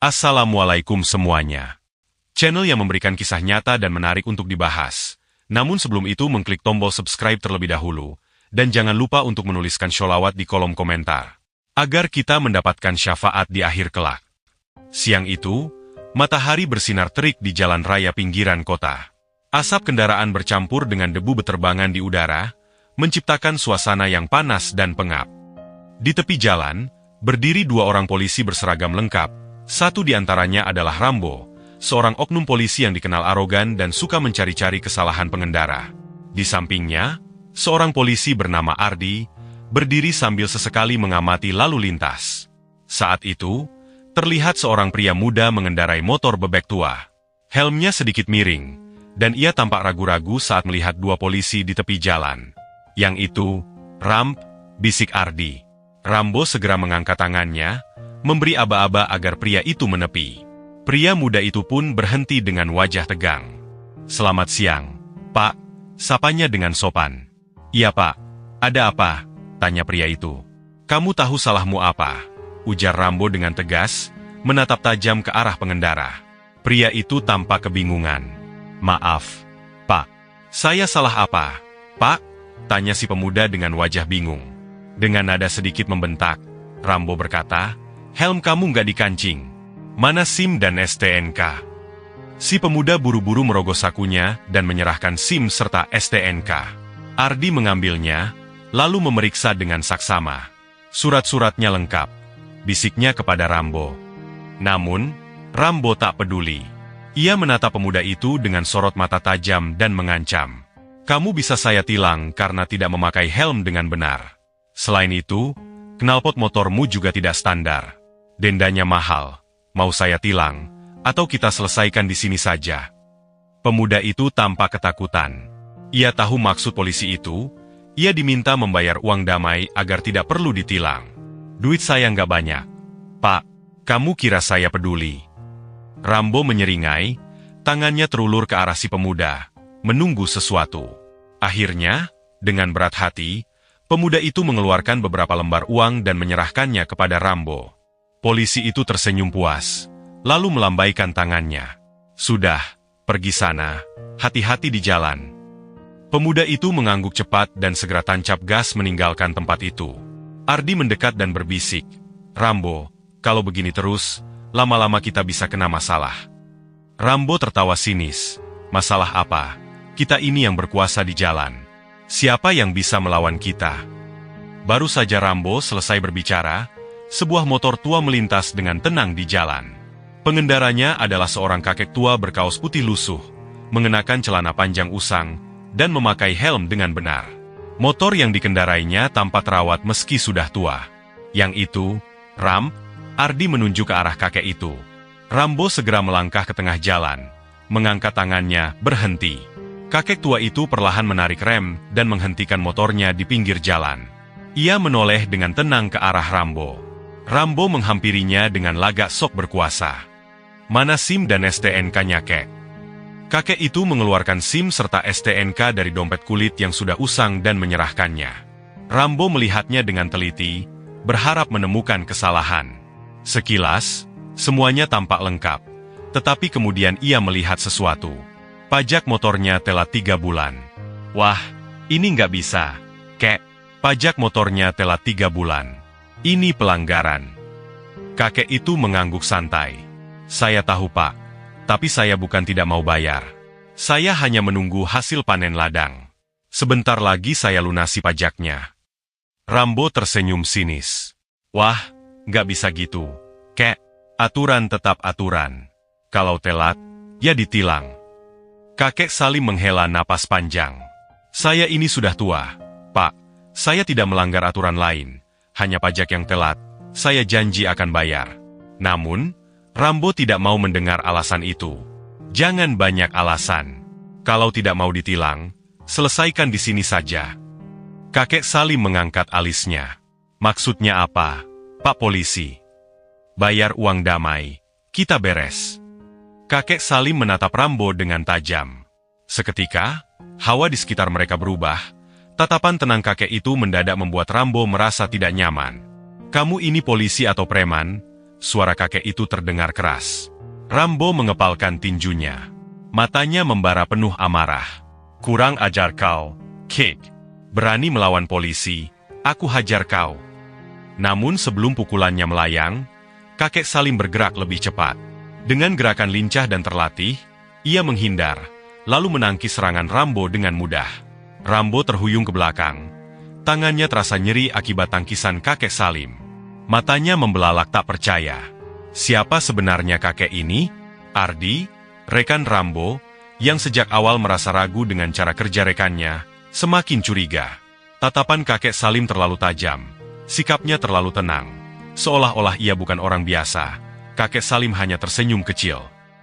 Assalamualaikum semuanya. Channel yang memberikan kisah nyata dan menarik untuk dibahas. Namun sebelum itu mengklik tombol subscribe terlebih dahulu. Dan jangan lupa untuk menuliskan sholawat di kolom komentar. Agar kita mendapatkan syafaat di akhir kelak. Siang itu, matahari bersinar terik di jalan raya pinggiran kota. Asap kendaraan bercampur dengan debu beterbangan di udara, menciptakan suasana yang panas dan pengap. Di tepi jalan, berdiri dua orang polisi berseragam lengkap. Satu di antaranya adalah Rambo, seorang oknum polisi yang dikenal arogan dan suka mencari-cari kesalahan pengendara. Di sampingnya, seorang polisi bernama Ardi, berdiri sambil sesekali mengamati lalu lintas. Saat itu, terlihat seorang pria muda mengendarai motor bebek tua. Helmnya sedikit miring, dan ia tampak ragu-ragu saat melihat dua polisi di tepi jalan. Yang itu, Ramp, bisik Ardi. Rambo segera mengangkat tangannya, memberi aba-aba agar pria itu menepi. Pria muda itu pun berhenti dengan wajah tegang. "Selamat siang, Pak," sapanya dengan sopan. "Iya Pak, ada apa?" tanya pria itu. "Kamu tahu salahmu apa?" ujar Rambo dengan tegas, menatap tajam ke arah pengendara. Pria itu tampak kebingungan. "Maaf, Pak. Saya salah apa, Pak?" tanya si pemuda dengan wajah bingung. Dengan nada sedikit membentak, Rambo berkata, "Helm kamu nggak dikancing. Mana SIM dan STNK?" Si pemuda buru-buru merogoh sakunya dan menyerahkan SIM serta STNK. Ardi mengambilnya, lalu memeriksa dengan saksama. "Surat-suratnya lengkap," bisiknya kepada Rambo. Namun, Rambo tak peduli. Ia menatap pemuda itu dengan sorot mata tajam dan mengancam. "Kamu bisa saya tilang karena tidak memakai helm dengan benar. Selain itu, knalpot motormu juga tidak standar. Dendanya mahal. Mau saya tilang, atau kita selesaikan di sini saja?" Pemuda itu tampak ketakutan. Ia tahu maksud polisi itu. Ia diminta membayar uang damai agar tidak perlu ditilang. "Duit saya nggak banyak, Pak. Kamu kira saya peduli?" Rambo menyeringai, tangannya terulur ke arah si pemuda, menunggu sesuatu. Akhirnya, dengan berat hati, pemuda itu mengeluarkan beberapa lembar uang dan menyerahkannya kepada Rambo. Polisi itu tersenyum puas, lalu melambaikan tangannya. "Sudah, pergi sana, hati-hati di jalan." Pemuda itu mengangguk cepat dan segera tancap gas meninggalkan tempat itu. Ardi mendekat dan berbisik, "Rambo, kalau begini terus, lama-lama kita bisa kena masalah." Rambo tertawa sinis. "Masalah apa? Kita ini yang berkuasa di jalan. Siapa yang bisa melawan kita?" Baru saja Rambo selesai berbicara, sebuah motor tua melintas dengan tenang di jalan. Pengendaranya adalah seorang kakek tua berkaos putih lusuh, mengenakan celana panjang usang, dan memakai helm dengan benar. Motor yang dikendarainya tampak terawat meski sudah tua. Yang itu, Ramp. Ardi menunjuk ke arah kakek itu. Rambo segera melangkah ke tengah jalan, mengangkat tangannya, berhenti. Kakek tua itu perlahan menarik rem dan menghentikan motornya di pinggir jalan. Ia menoleh dengan tenang ke arah Rambo. Rambo menghampirinya dengan lagak sok berkuasa. "Mana SIM dan STNK-nya, kek?" Kakek itu mengeluarkan SIM serta STNK dari dompet kulit yang sudah usang dan menyerahkannya. Rambo melihatnya dengan teliti, berharap menemukan kesalahan. Sekilas, semuanya tampak lengkap. Tetapi kemudian ia melihat sesuatu. Pajak motornya telat 3 bulan. "Wah, ini nggak bisa, kek. Pajak motornya telat 3 bulan. Ini pelanggaran." Kakek itu mengangguk santai. "Saya tahu Pak, tapi saya bukan tidak mau bayar. Saya hanya menunggu hasil panen ladang. Sebentar lagi saya lunasi pajaknya." Rambo tersenyum sinis. "Wah, nggak bisa gitu, kek. Aturan tetap aturan. Kalau telat, ya ditilang." Kakek Salim menghela napas panjang. "Saya ini sudah tua, Pak. Saya tidak melanggar aturan lain. Hanya pajak yang telat. Saya janji akan bayar." Namun, Rambo tidak mau mendengar alasan itu. "Jangan banyak alasan. Kalau tidak mau ditilang, selesaikan di sini saja." Kakek Salim mengangkat alisnya. "Maksudnya apa, Pak Polisi?" "Bayar uang damai, kita beres." Kakek Salim menatap Rambo dengan tajam. Seketika, hawa di sekitar mereka berubah. Tatapan tenang kakek itu mendadak membuat Rambo merasa tidak nyaman. "Kamu ini polisi atau preman?" suara kakek itu terdengar keras. Rambo mengepalkan tinjunya. Matanya membara penuh amarah. Kurang ajar kau, Kick. Berani melawan polisi, aku hajar kau. Namun sebelum pukulannya melayang, kakek Salim bergerak lebih cepat. Dengan gerakan lincah dan terlatih, ia menghindar, lalu menangkis serangan Rambo dengan mudah. Rambo terhuyung ke belakang. Tangannya terasa nyeri akibat tangkisan kakek Salim. Matanya membelalak tak percaya. Siapa sebenarnya kakek ini? Ardi, rekan Rambo, yang sejak awal merasa ragu dengan cara kerja rekannya, semakin curiga. Tatapan kakek Salim terlalu tajam. Sikapnya terlalu tenang. Seolah-olah ia bukan orang biasa. Kakek Salim hanya tersenyum kecil.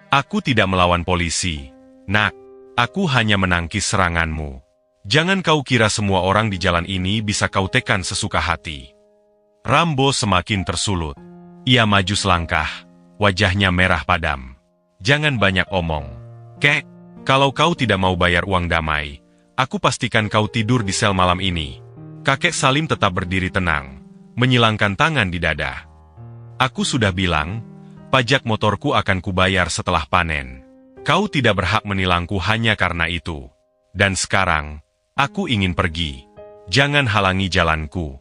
Aku tidak melawan polisi, nak. Aku hanya menangkis seranganmu. Jangan kau kira semua orang di jalan ini bisa kau tekan sesuka hati. Rambo semakin tersulut. Ia maju selangkah, wajahnya merah padam. Jangan banyak omong. Kek, kalau kau tidak mau bayar uang damai, aku pastikan kau tidur di sel malam ini. Kakek Salim tetap berdiri tenang, menyilangkan tangan di dada. Aku sudah bilang, pajak motorku akan kubayar setelah panen. Kau tidak berhak menilangku hanya karena itu. Dan sekarang, aku ingin pergi. Jangan halangi jalanku.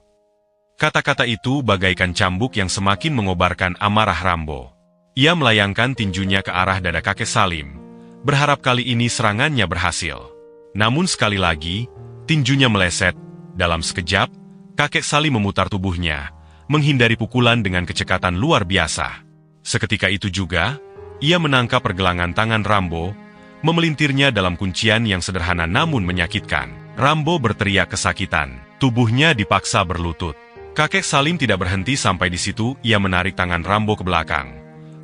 Kata-kata itu bagaikan cambuk yang semakin mengobarkan amarah Rambo. Ia melayangkan tinjunya ke arah dada kakek Salim, berharap kali ini serangannya berhasil. Namun sekali lagi, tinjunya meleset. Dalam sekejap, kakek Salim memutar tubuhnya, menghindari pukulan dengan kecepatan luar biasa. Seketika itu juga, ia menangkap pergelangan tangan Rambo, memelintirnya dalam kuncian yang sederhana namun menyakitkan. Rambo berteriak kesakitan, tubuhnya dipaksa berlutut. Kakek Salim tidak berhenti sampai di situ, ia menarik tangan Rambo ke belakang,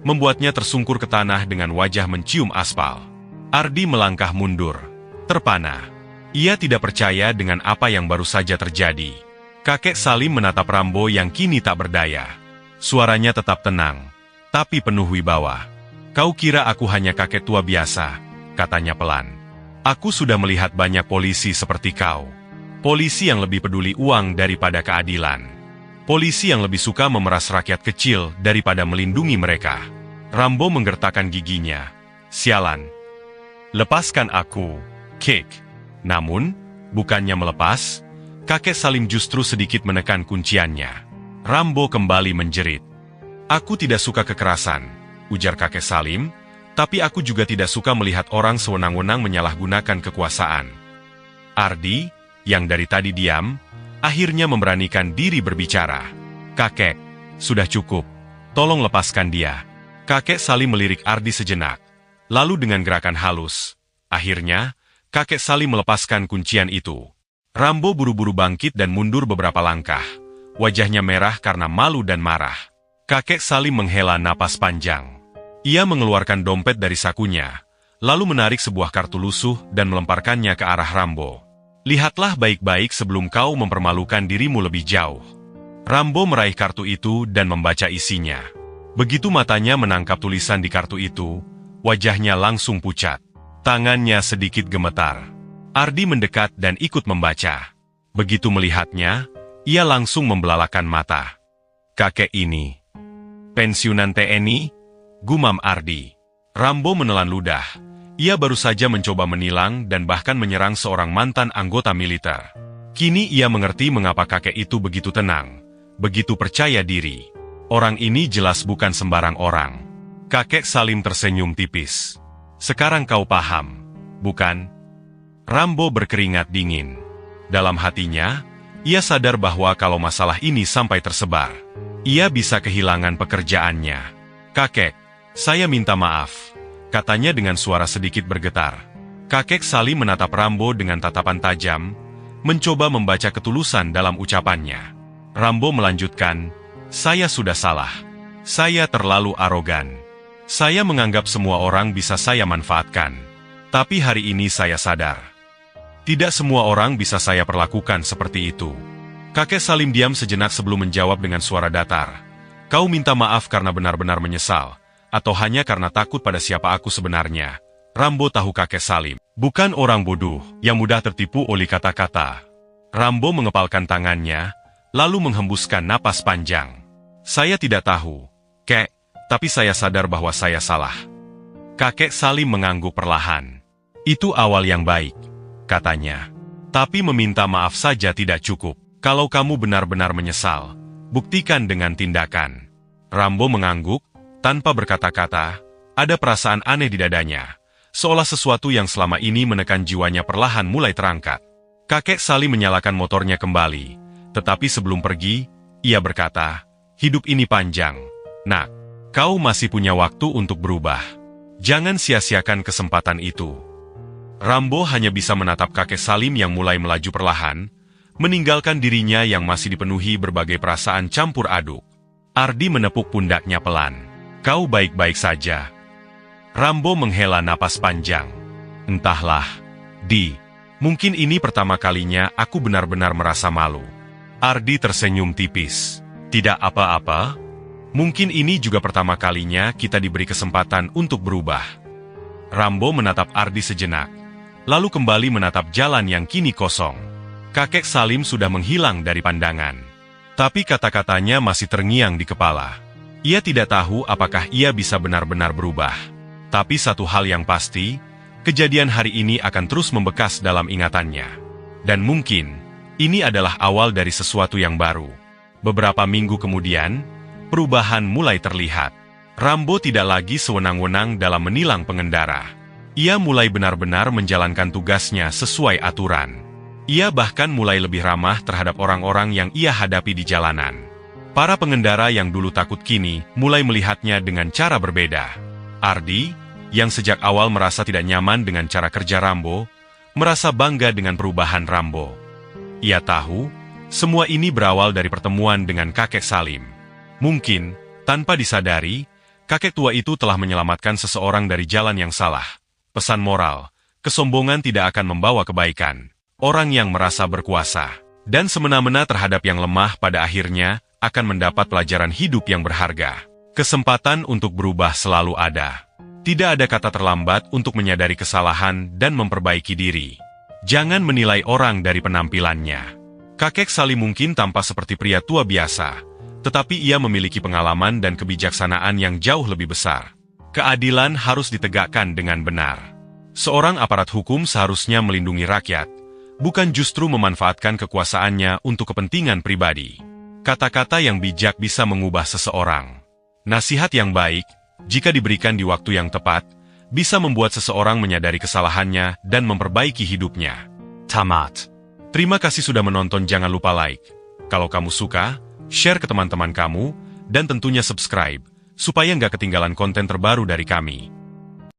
membuatnya tersungkur ke tanah dengan wajah mencium aspal. Ardi melangkah mundur, terpana. Ia tidak percaya dengan apa yang baru saja terjadi. Kakek Salim menatap Rambo yang kini tak berdaya. Suaranya tetap tenang, tapi penuh wibawa. Kau kira aku hanya kakek tua biasa, katanya pelan. Aku sudah melihat banyak polisi seperti kau. Polisi yang lebih peduli uang daripada keadilan. Polisi yang lebih suka memeras rakyat kecil daripada melindungi mereka. Rambo menggertakkan giginya. Sialan. Lepaskan aku, Kick. Namun, bukannya melepas, kakek Salim justru sedikit menekan kunciannya. Rambo kembali menjerit. Aku tidak suka kekerasan, ujar kakek Salim. Tapi aku juga tidak suka melihat orang sewenang-wenang menyalahgunakan kekuasaan. Ardi, yang dari tadi diam, akhirnya memberanikan diri berbicara. Kakek, sudah cukup. Tolong lepaskan dia. Kakek Salim melirik Ardi sejenak. Lalu dengan gerakan halus, akhirnya, kakek Salim melepaskan kuncian itu. Rambo buru-buru bangkit dan mundur beberapa langkah. Wajahnya merah karena malu dan marah. Kakek Salim menghela napas panjang. Ia mengeluarkan dompet dari sakunya, lalu menarik sebuah kartu lusuh dan melemparkannya ke arah Rambo. Lihatlah baik-baik sebelum kau mempermalukan dirimu lebih jauh. Rambo meraih kartu itu dan membaca isinya. Begitu matanya menangkap tulisan di kartu itu, wajahnya langsung pucat. Tangannya sedikit gemetar. Ardi mendekat dan ikut membaca. Begitu melihatnya, ia langsung membelalakan mata. Kakek ini. Pensiunan TNI? Gumam Ardi. Rambo menelan ludah. Ia baru saja mencoba menilang dan bahkan menyerang seorang mantan anggota militer. Kini ia mengerti mengapa kakek itu begitu tenang, begitu percaya diri. Orang ini jelas bukan sembarang orang. Kakek Salim tersenyum tipis. Sekarang kau paham, bukan? Rambo berkeringat dingin. Dalam hatinya, ia sadar bahwa kalau masalah ini sampai tersebar, ia bisa kehilangan pekerjaannya. Kakek, saya minta maaf, katanya dengan suara sedikit bergetar. Kakek Salim menatap Rambo dengan tatapan tajam, mencoba membaca ketulusan dalam ucapannya. Rambo melanjutkan, saya sudah salah. Saya terlalu arogan. Saya menganggap semua orang bisa saya manfaatkan. Tapi hari ini saya sadar. Tidak semua orang bisa saya perlakukan seperti itu. Kakek Salim diam sejenak sebelum menjawab dengan suara datar. Kau minta maaf karena benar-benar menyesal. Atau hanya karena takut pada siapa aku sebenarnya. Rambo tahu kakek Salim bukan orang bodoh yang mudah tertipu oleh kata-kata. Rambo mengepalkan tangannya, lalu menghembuskan napas panjang. Saya tidak tahu, Kek, tapi saya sadar bahwa saya salah. Kakek Salim mengangguk perlahan. Itu awal yang baik, katanya. Tapi meminta maaf saja tidak cukup. Kalau kamu benar-benar menyesal, buktikan dengan tindakan. Rambo mengangguk, tanpa berkata-kata, ada perasaan aneh di dadanya. Seolah sesuatu yang selama ini menekan jiwanya perlahan mulai terangkat. Kakek Salim menyalakan motornya kembali, tetapi sebelum pergi, ia berkata, hidup ini panjang. Nak, kau masih punya waktu untuk berubah. Jangan sia-siakan kesempatan itu. Rambo hanya bisa menatap kakek Salim yang mulai melaju perlahan, meninggalkan dirinya yang masih dipenuhi berbagai perasaan campur aduk. Ardi menepuk pundaknya pelan. Kau baik-baik saja. Rambo menghela napas panjang. Entahlah, Di. Mungkin ini pertama kalinya aku benar-benar merasa malu. Ardi tersenyum tipis. Tidak apa-apa. Mungkin ini juga pertama kalinya kita diberi kesempatan untuk berubah. Rambo menatap Ardi sejenak, lalu kembali menatap jalan yang kini kosong. Kakek Salim sudah menghilang dari pandangan. Tapi kata-katanya masih terngiang di kepala. Ia tidak tahu apakah ia bisa benar-benar berubah. Tapi satu hal yang pasti, kejadian hari ini akan terus membekas dalam ingatannya. Dan mungkin, ini adalah awal dari sesuatu yang baru. Beberapa minggu kemudian, perubahan mulai terlihat. Rambo tidak lagi sewenang-wenang dalam menilang pengendara. Ia mulai benar-benar menjalankan tugasnya sesuai aturan. Ia bahkan mulai lebih ramah terhadap orang-orang yang ia hadapi di jalanan. Para pengendara yang dulu takut kini mulai melihatnya dengan cara berbeda. Ardi, yang sejak awal merasa tidak nyaman dengan cara kerja Rambo, merasa bangga dengan perubahan Rambo. Ia tahu, semua ini berawal dari pertemuan dengan kakek Salim. Mungkin, tanpa disadari, kakek tua itu telah menyelamatkan seseorang dari jalan yang salah. Pesan moral, kesombongan tidak akan membawa kebaikan. Orang yang merasa berkuasa dan semena-mena terhadap yang lemah pada akhirnya akan mendapat pelajaran hidup yang berharga. Kesempatan untuk berubah selalu ada. Tidak ada kata terlambat untuk menyadari kesalahan dan memperbaiki diri. Jangan menilai orang dari penampilannya. Kakek Salim mungkin tampak seperti pria tua biasa, tetapi ia memiliki pengalaman dan kebijaksanaan yang jauh lebih besar. Keadilan harus ditegakkan dengan benar. Seorang aparat hukum seharusnya melindungi rakyat, bukan justru memanfaatkan kekuasaannya untuk kepentingan pribadi. Kata-kata yang bijak bisa mengubah seseorang. Nasihat yang baik, jika diberikan di waktu yang tepat, bisa membuat seseorang menyadari kesalahannya dan memperbaiki hidupnya. Tamat. Terima kasih sudah menonton, jangan lupa like. Kalau kamu suka, share ke teman-teman kamu, dan tentunya subscribe, supaya nggak ketinggalan konten terbaru dari kami.